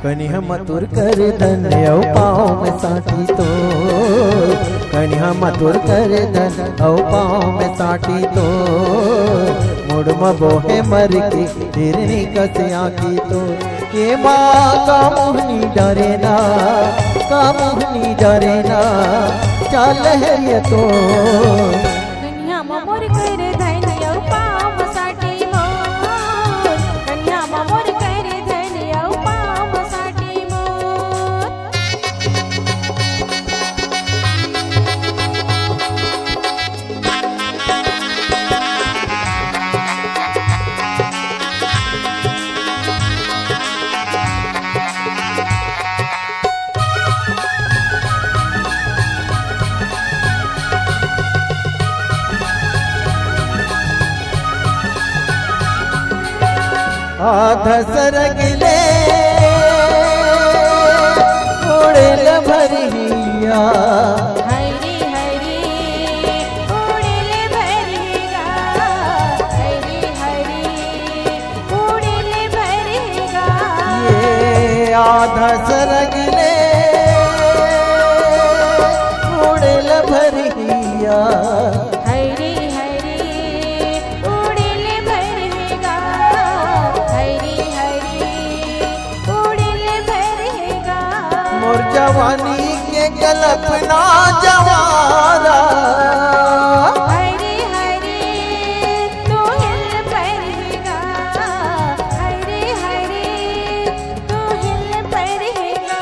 कन्या मथुर कर धन औ पाँव में साटी तो कन्या मथुर कर धन औ पाँव में साटी तो मुड़ मोहे मर के हिरनी कसिया की तो ये माँ का मोहनी डरे ना का मोहनी डरे ना चल है ये तो कन्या मोर कर धन औ पाँव साटी मोर कन्या मोर कर धन औ पाँव साटी मोर आधा सरगले उड़ेल भरिया हरी हरी उड़ेल भरेगा हरी हरी उड़ेल भरेगा ये आधा सरगले उड़ेल भरिया हरी हरी उड़ेल भरेगा हरी हरी उड़ेल भरेगा मोर जवानी के कल्पना जवारा हरी हरी तू हिल भरेगा हरी हरी तू हिल भरेगा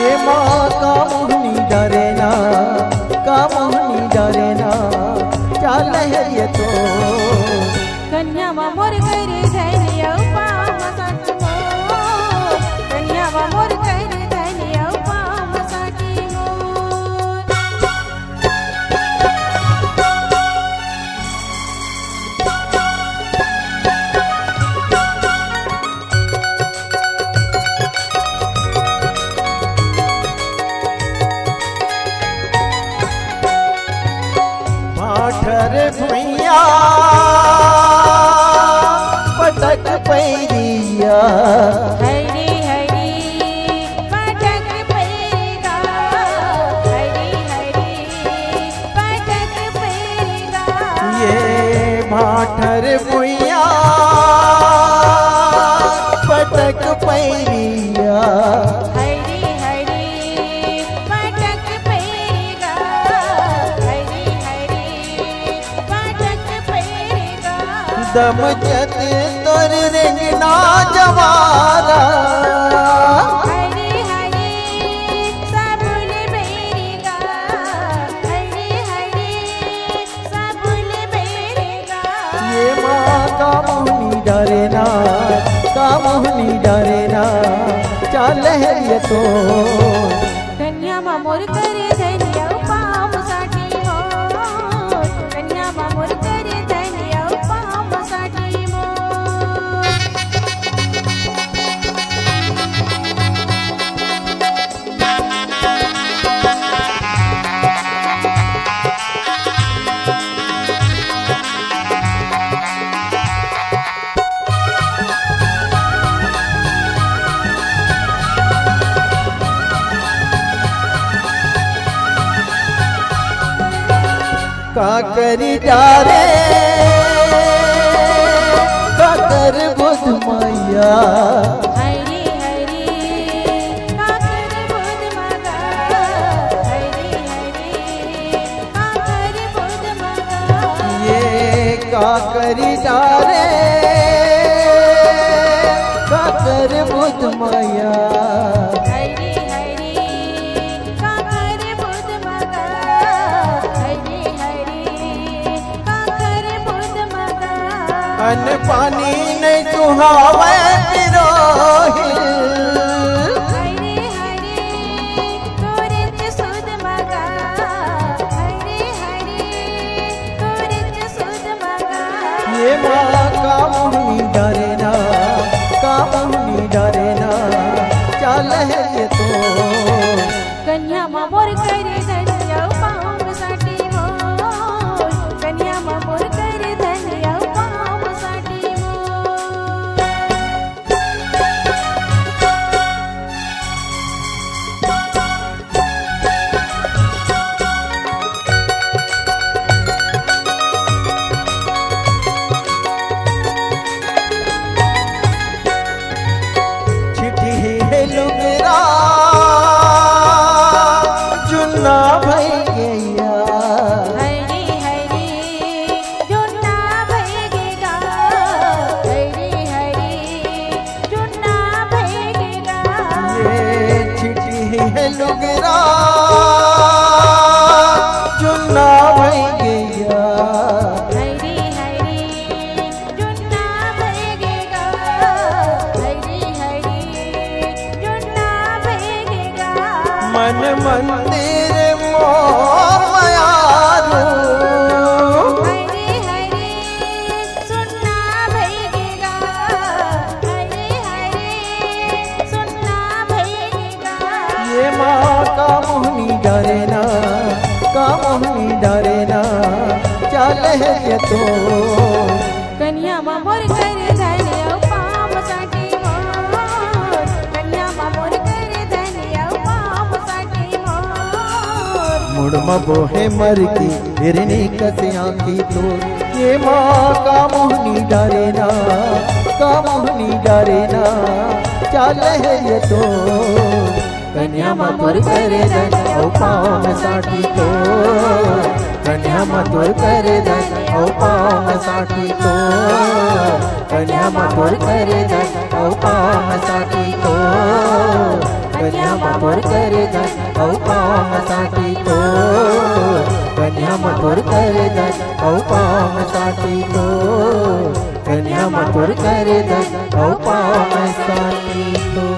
ये माँ का मोहनी डरे ना का मोहनी डरे ना चल है ये तो कन्या मोर कर धन औ पाँव साटी मोर कन्या मोर कर धन औ पाँव साटी मोर माठर भैया पटक पैरिया हरी हरी पटक पैगा हरी हरी पटक पैगा ये माठर भैया पटक पैरिया हरी हरी पटक पैगा हरी हरी पटक पैगा दम जत तोर रेंगना जवारा हरी हरी सबुल बेरेगा हरी हरी सबुल बेरेगा ये माँ का मोहनी डरे ना का मोहनी डरे ना चल है ये तो कन्या मोर कर धन औ पाँव साटी मोर कन्या मोर कर धन औ पाँव साटी मोर का करी डारे का कर बुध मैया हरी हरी काकर बुध मगा हरी हरी काकर बुध मगा ये का करी डारे का कर बुध मैया हरी हरी काकर बुध मगा हरी हरी काकर बुध मगा अन पानी नहीं सुहावे तिरोहिल हरी हरी तोरित सुध मगा हरी हरी तोरित सुध मगा ये माँ का मोहनी डरे ना का मोहनी डरे ना चल है ये तो कन्या मोर कर धन औ पाँव साटी मोर कन्या मोर कर धन औ पाँव साटी मोर है लुगरा चुन्ना भई गया हरी हरी जुन्ना भगेगा हरी हरी जुन्ना भगेगा मन मंदिर मोर मयारू हरी हरी सुन्ना भगेगा हरी हरी सुन्ना भगेगा ये माँ का मोहनी डरे ना का मोहनी डरे ना चल है ये तो कन्या मोर कर धनिया पाम साटी मोर कन्या मोर कर धनिया पाम साटी मोर मुड़म बोहे मर की हिरनी कस आँखी तो ये माँ का मोहनी डरे ना का मोहनी डरे ना चल है ये तो कन्या मधुर करे धन ओ पाँव में साटी तो कन्या मधुर करे धन ओ पाँव में साटी तो कन्या मधुर करे धन ओ पाँव में साटी तो कन्या मधुर करे धन ओ पाँव में साटी तो कन्या मधुर करे धन ओ पाँव में साटी तो कन्या मधुर करे धन ओ पाँव में साटी तो।